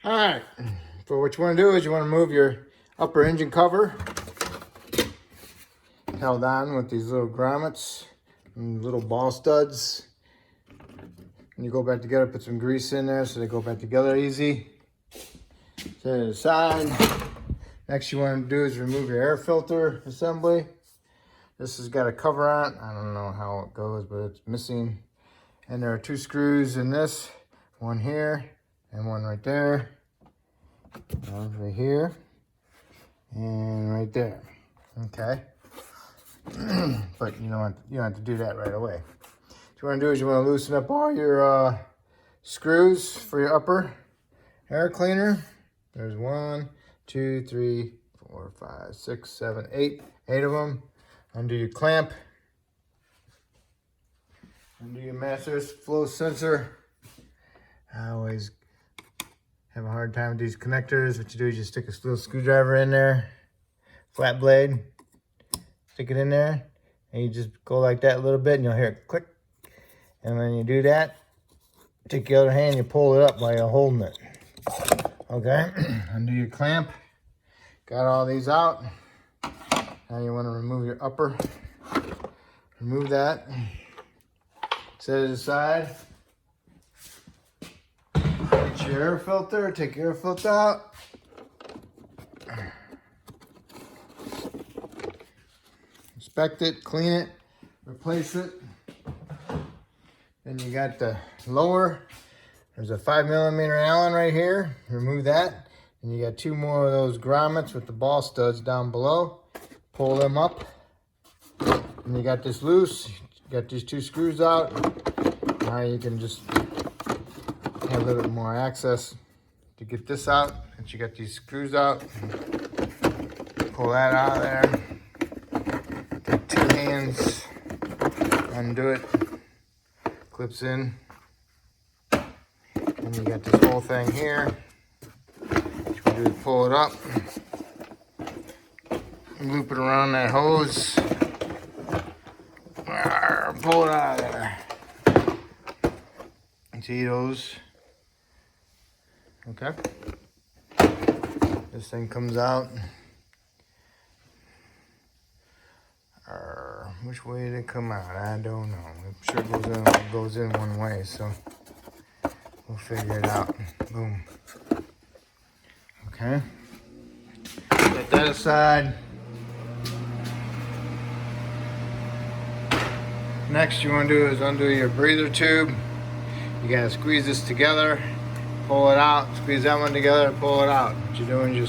All right, so what you want to do is you want to move your upper engine cover, held on with these little grommets and little ball studs. And you go back together, put some grease in there so they go back together easy. Set it aside. Next you want to do is remove your air filter assembly. This has got a cover on it. I don't know how it goes, but it's missing. And there are two screws in this, one here and one right there. One right here and right there. Okay. But you don't have to do that right away. What you want to do is you want to loosen up all your screws for your upper air cleaner. There's 1, 2, 3, 4, 5, 6, 7, 8. 8 of them. Undo your clamp. Undo your master flow sensor. I always have a hard time with these connectors. What you do is you stick a little screwdriver in there, flat blade, stick it in there, and you just go like that a little bit and you'll hear it click. And when you do that, take your other hand, you pull it up while you're holding it. Okay, undo your clamp. Got all these out. Now you want to remove your upper. Remove that. Set it aside. Get your air filter. Take your air filter out. Inspect it, clean it, replace it. Then you got the lower. There's a 5mm Allen right here. Remove that. And you got 2 more of those grommets with the ball studs down below. Pull them up. And you got this loose. You got these 2 screws out. Now you can just have a little bit more access to get this out. And you got these screws out. Pull that out of there. Take 2 hands. Undo it. Clips in. And you got this whole thing here. What you do is pull it up. Loop it around that hose. Pull it out of there. See those? Okay. This thing comes out. Which way did it come out? I don't know. I'm sure it goes in one way, so we'll figure it out. Boom. Okay. Set that aside. Next you want to do is undo your breather tube. You gotta squeeze this together, pull it out, squeeze that one together, pull it out. What you're doing is you're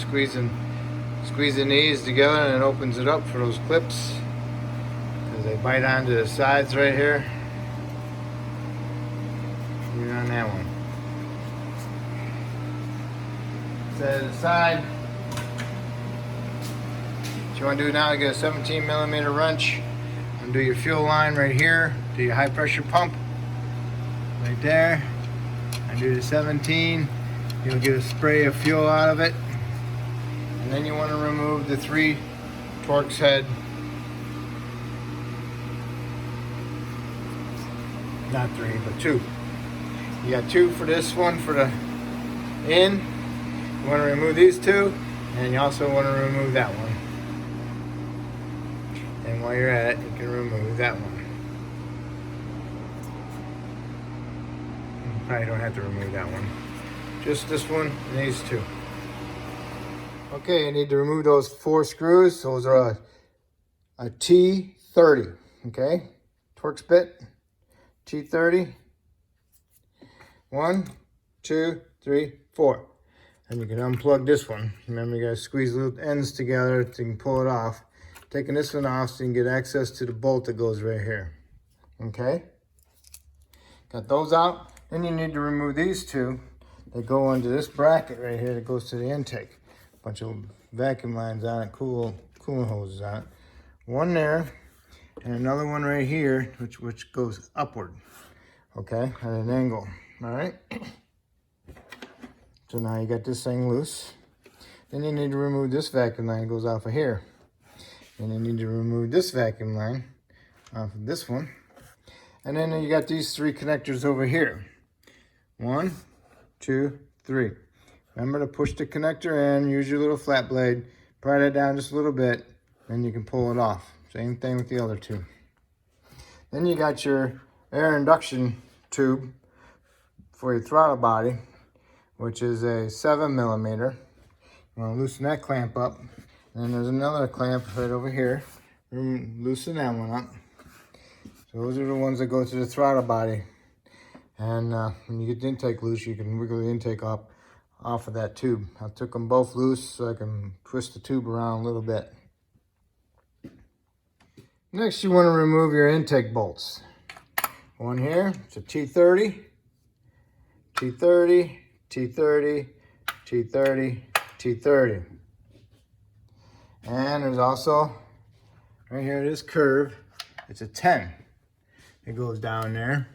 squeezing these together, and it opens it up for those clips. Because they bite onto the sides right here. You're on that one. Set it aside. What you want to do now is get a 17mm wrench. Undo your fuel line right here to your high pressure pump. Right there. Undo the 17. You'll get a spray of fuel out of it. And then you want to remove the 3 Torx head. Not 3, but 2. You got 2 for this one for the in. You want to remove these 2, and you also want to remove that one. And while you're at it, you can remove that one. You probably don't have to remove that one. Just this one and these 2. Okay, you need to remove those 4 screws. Those are a T30, okay? Torx bit, T30. 1, 2, 3, 4. And you can unplug this one. Remember, you gotta squeeze the little ends together so you can pull it off. Taking this one off so you can get access to the bolt that goes right here. Okay? Got those out. Then you need to remove these 2 that go into this bracket right here that goes to the intake. Bunch of vacuum lines on it, cooling hoses on it. One there, and another one right here, which goes upward. Okay, at an angle. All right. So now you got this thing loose. Then you need to remove this vacuum line that goes off of here. And you need to remove this vacuum line off of this one. And then you got these 3 connectors over here. 1, 2, 3. Remember to push the connector in, use your little flat blade, pry that down just a little bit, and you can pull it off. Same thing with the other two. Then you got your air induction tube for your throttle body, which is a 7mm. You want to loosen that clamp up. And then there's another clamp right over here. Loosen that one up. So those are the ones that go to the throttle body. And when you get the intake loose, you can wiggle the intake off of that tube. I took them both loose so I can twist the tube around a little bit. Next, you want to remove your intake bolts. One here, it's a T30, T30, T30, T30, T30. And there's also, right here, this curve, it's a 10. It goes down there.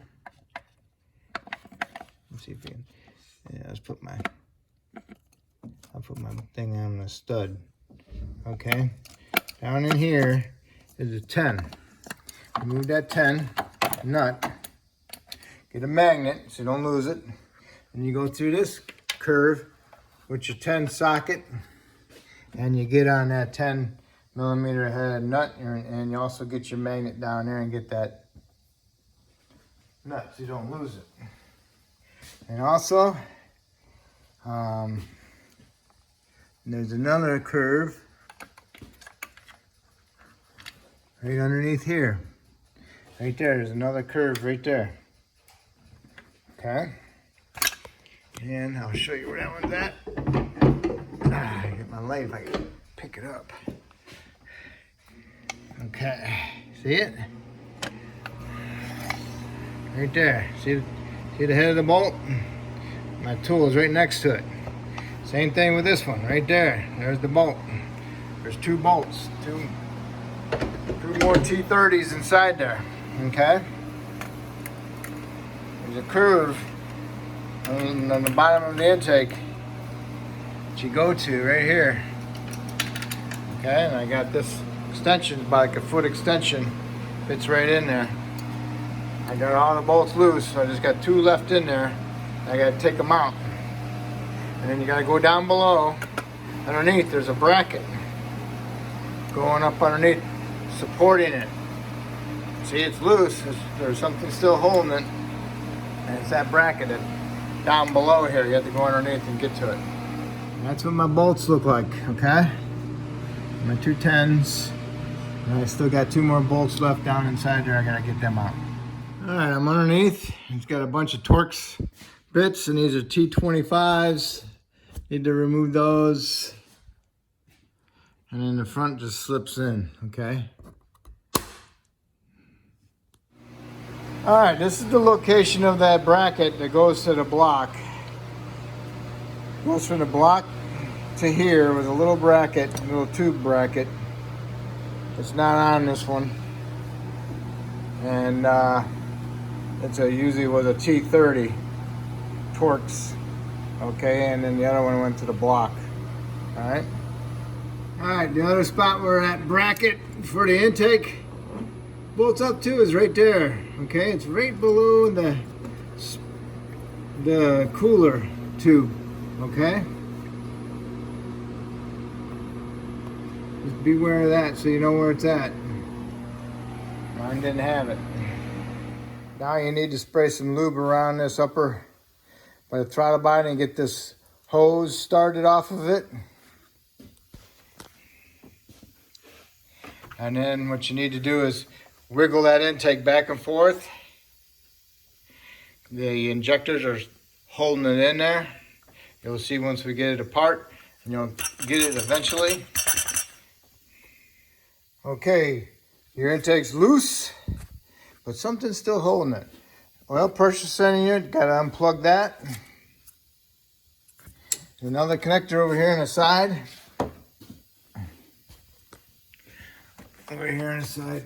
Let's see if we can, yeah, I'll put my thing on the stud. Okay, down in here is a 10. Remove that 10 nut, get a magnet so you don't lose it, and you go through this curve with your 10 socket, and you get on that 10mm head nut, and you also get your magnet down there and get that nut so you don't lose it. And also, there's another curve right underneath here. Right there, there's another curve right there. Okay? And I'll show you where that one's at. Get my light if I can pick it up. Okay, see it? Right there. See the head of the bolt? My tool is right next to it. Same thing with this one, right there. There's the bolt. There's two bolts, two more T30s inside there. Okay? There's a curve on the bottom of the intake that you go to right here. Okay, and I got this extension, about like a foot extension, fits right in there. I got all the bolts loose, so I just got two left in there. I got to take them out. And then you got to go down below. Underneath, there's a bracket going up underneath, supporting it. See, it's loose. There's something still holding it. And it's that bracket that down below here. You have to go underneath and get to it. And that's what my bolts look like, okay? My two 10s. And I still got two more bolts left down inside there. I got to get them out. All right, I'm underneath. It's got a bunch of Torx bits, and these are T25s. Need to remove those. And then the front just slips in, okay? All right, this is the location of that bracket that goes to the block. Goes from the block to here with a little bracket, a little tube bracket. It's not on this one. And it's usually was a T30 Torx. Okay, and then the other one went to the block. All right. All right, the other spot where that bracket for the intake bolts up to is right there. Okay, it's right below the cooler tube. Okay. Just beware of that so you know where it's at. Mine didn't have it. Now you need to spray some lube around this upper by the throttle body and get this hose started off of it. And then what you need to do is wiggle that intake back and forth. The injectors are holding it in there. You'll see once we get it apart, and you'll get it eventually. Okay, your intake's loose, but something's still holding it. Oil pressure sensing unit, got to unplug that. There's another connector over here on the side. Over here on the side.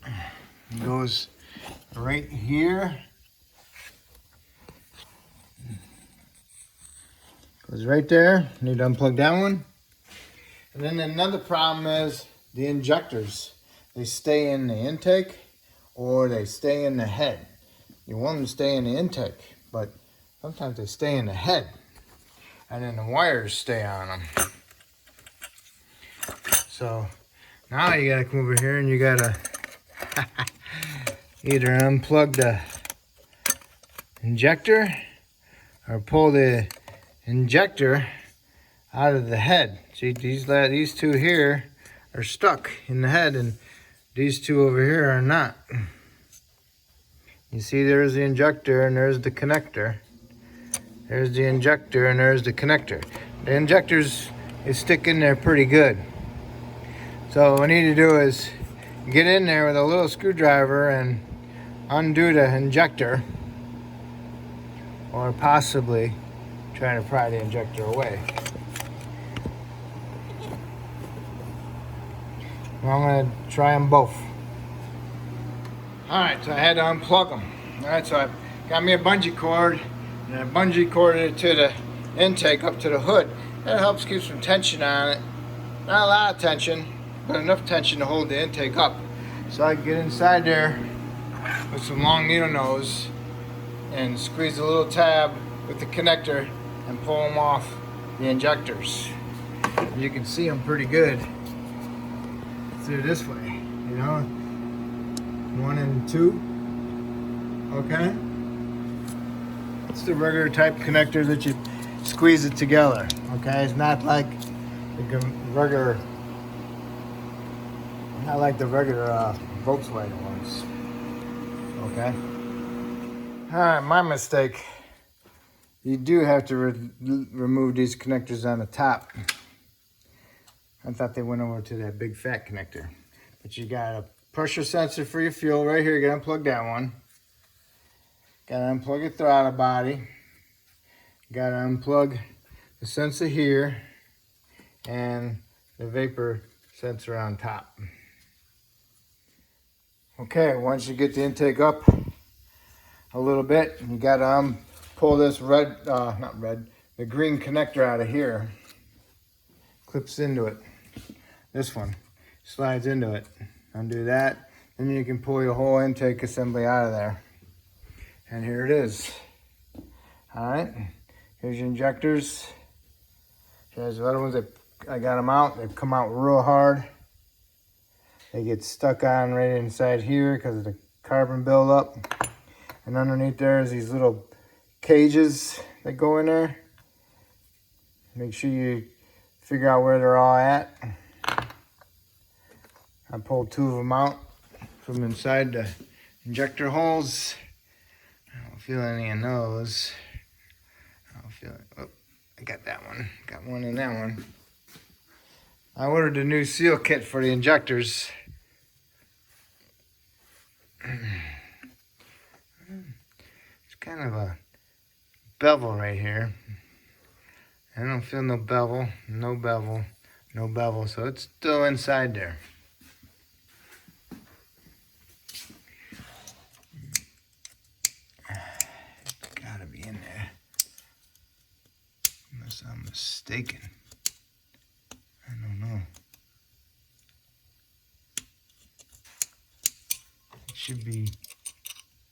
It goes right here. Goes right there. Need to unplug that one. And then another problem is the injectors. They stay in the intake or they stay in the head. You want them to stay in the intake, but sometimes they stay in the head. and then the wires stay on them. So now you gotta come over here and you gotta either unplug the injector or pull the injector out of the head. See, these two here are stuck in the head, and these two over here are not. You see, there's the injector and there's the connector. There's the injector and there's the connector. The injectors is sticking there pretty good. So what we need to do is get in there with a little screwdriver and undo the injector, or possibly try to pry the injector away. Well, I'm going to try them both. Alright, so I had to unplug them. Alright, so I got me a bungee cord, and I bungee corded it to the intake up to the hood. That helps keep some tension on it. Not a lot of tension, but enough tension to hold the intake up. So I can get inside there with some long needle nose and squeeze a little tab with the connector and pull them off the injectors. You can see them pretty good through this way, you know, 1 and 2. Okay, it's the regular type connector that you squeeze it together. Okay, it's not like the regular, Volkswagen ones. Okay. All right, my mistake. You do have to remove these connectors on the top. I thought they went over to that big fat connector. But you got a pressure sensor for your fuel right here. You gotta unplug that one. Gotta unplug your throttle body. Gotta unplug the sensor here and the vapor sensor on top. Okay, once you get the intake up a little bit, you gotta pull this the green connector out of here. Clips into it. This one slides into it. Undo that, and you can pull your whole intake assembly out of there. And here it is. Alright, here's your injectors. Here's the other ones that I got them out. They've come out real hard. They get stuck on right inside here because of the carbon buildup. And underneath there is these little cages that go in there. Make sure you figure out where they're all at. I pulled 2 of them out from inside the injector holes. I don't feel any in those. I don't feel it. Oh, I got that one. Got one in that one. I ordered a new seal kit for the injectors. It's kind of a bevel right here. I don't feel no bevel, no bevel, no bevel, so it's still inside there. It's gotta be in there, unless I'm mistaken. I don't know.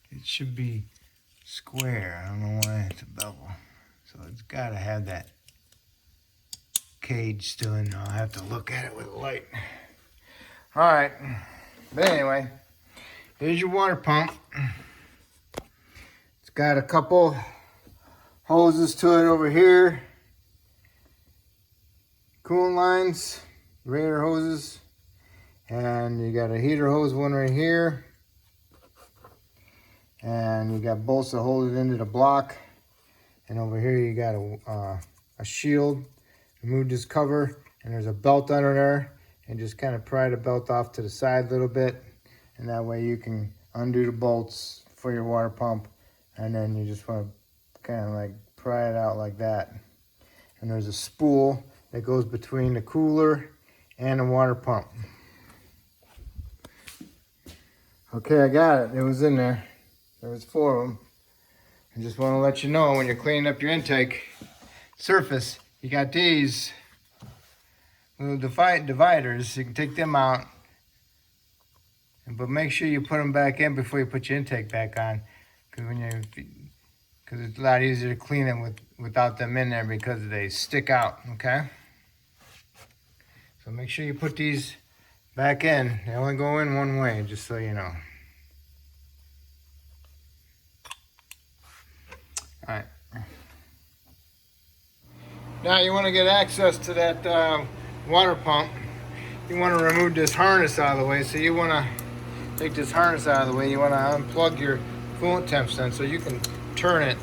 It should be square. I don't know why it's a bevel. So it's gotta have that cage still in there. I'll have to look at it with a light. Alright. But anyway, here's your water pump. It's got a couple hoses to it over here. Coolant lines, radiator hoses. And you got a heater hose one right here. And you got bolts that hold it into the block. And over here you got a shield. Remove this cover, and there's a belt under there, and just kind of pry the belt off to the side a little bit, and that way you can undo the bolts for your water pump, and then you just want to kind of like pry it out like that. And there's a spool that goes between the cooler and the water pump. Okay, I got it. It was in there. There was 4 of them. I just want to let you know, when you're cleaning up your intake surface, you got these little dividers. You can take them out, but make sure you put them back in before you put your intake back on, because it's a lot easier to clean them without them in there because they stick out, okay? So make sure you put these back in. They only go in one way, just so you know. All right. Now you want to get access to that water pump. You want to remove this harness out of the way. So you want to take this harness out of the way. You want to unplug your coolant temp sensor so you can turn it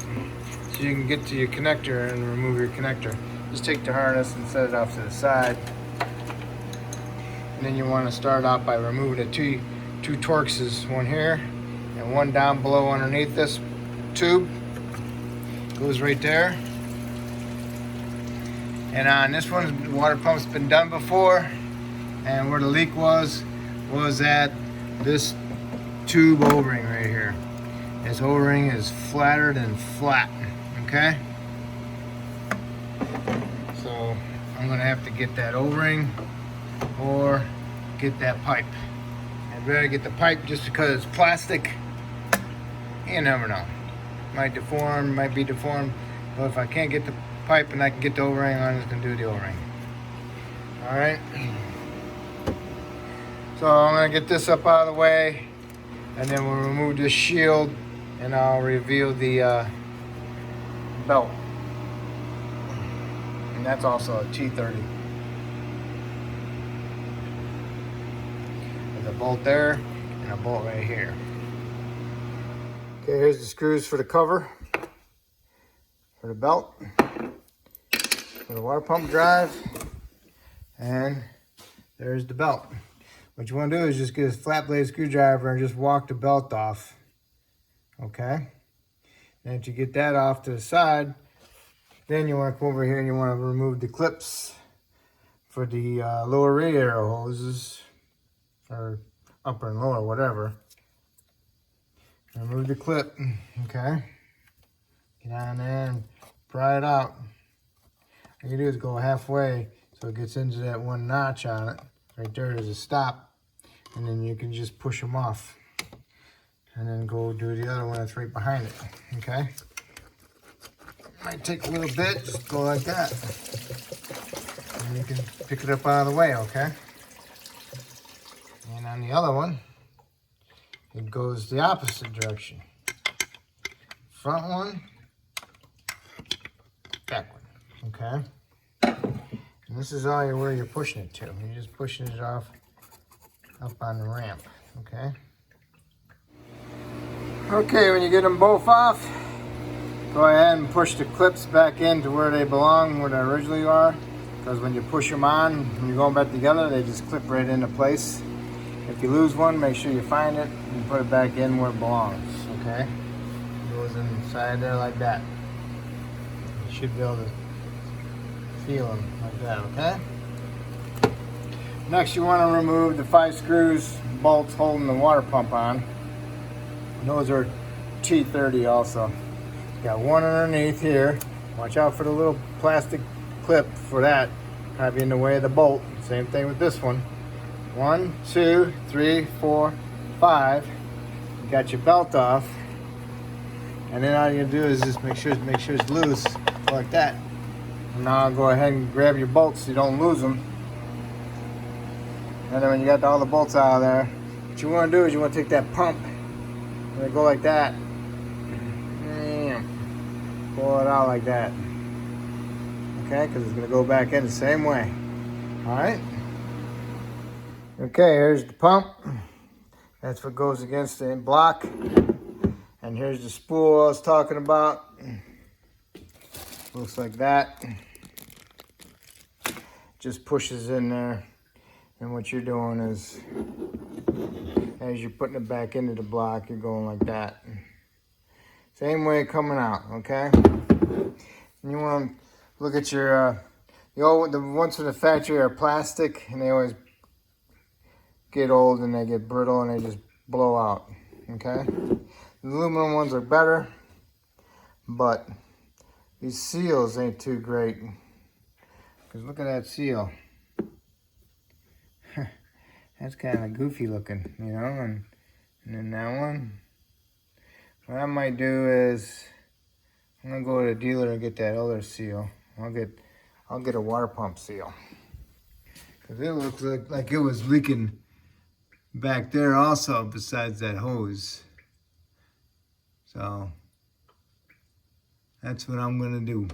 so you can get to your connector and remove your connector. Just take the harness and set it off to the side. And then you want to start out by removing the two Torxes, one here and one down below underneath this tube. Goes right there. And on this one, the water pump's been done before. And where the leak was at this tube O-ring right here. This O-ring is flatter than flat, okay? So I'm gonna have to get that O-ring or get that pipe. I'd rather get the pipe just because it's plastic. You never know. Might deform, might be deformed. But if I can't get the pipe and I can get the O-ring, I'm just gonna do the O-ring. All right. So I'm gonna get this up out of the way, and then we'll remove this shield, and I'll reveal the belt. And that's also a T30. There's a bolt there and a bolt right here. Okay, here's the screws for the cover for the belt, for the water pump drive, and there's the belt. What you want to do is just get a flat blade screwdriver and just walk the belt off. Okay? And if you get that off to the side, then you want to come over here and you want to remove the clips for the lower radiator hoses, or upper and lower, whatever. Remove the clip, okay? Get on there and pry it out. All you do is go halfway so it gets into that one notch on it. Right there is a stop, and then you can just push them off. And then go do the other one that's right behind it, okay? Might take a little bit, just go like that. And you can pick it up out of the way, okay? And on the other one, it goes the opposite direction. Front one, back one, okay? And this is all where you're pushing it to. You're just pushing it off up on the ramp, okay? Okay, when you get them both off, go ahead and push the clips back into where they belong, where they originally are. Because when you push them on, when you're going back together, they just clip right into place. If you lose one, make sure you find it and put it back in where it belongs, okay? It goes inside there like that. You should be able to feel them like that, okay? Next, you want to remove the 5 screws, bolts holding the water pump on. And those are T30 also. Got one underneath here. Watch out for the little plastic clip for that. Probably in the way of the bolt. Same thing with this one. 1, 2, 3, 4, 5. You got your belt off. And then all you do is just make sure it's loose, like that. And now I'll go ahead and grab your bolts so you don't lose them. And then when you got all the bolts out of there, what you want to do is you want to take that pump and go like that. Bam. Pull it out like that. Okay, because it's going to go back in the same way. Alright? Okay, here's the pump. That's what goes against the block. And here's the spool I was talking about. Looks like that. Just pushes in there. And what you're doing is, as you're putting it back into the block, you're going like that. Same way coming out, okay? And you want to look at your, the ones from the factory are plastic, and they always get old and they get brittle and they just blow out, okay? The aluminum ones are better, but these seals ain't too great. Because look at that seal. That's kind of goofy looking, you know, and then that one. What I might do is, I'm gonna go to the dealer and get that other seal. I'll get a water pump seal. Cause it looked like it was leaking back there also besides that hose. So that's what I'm gonna do.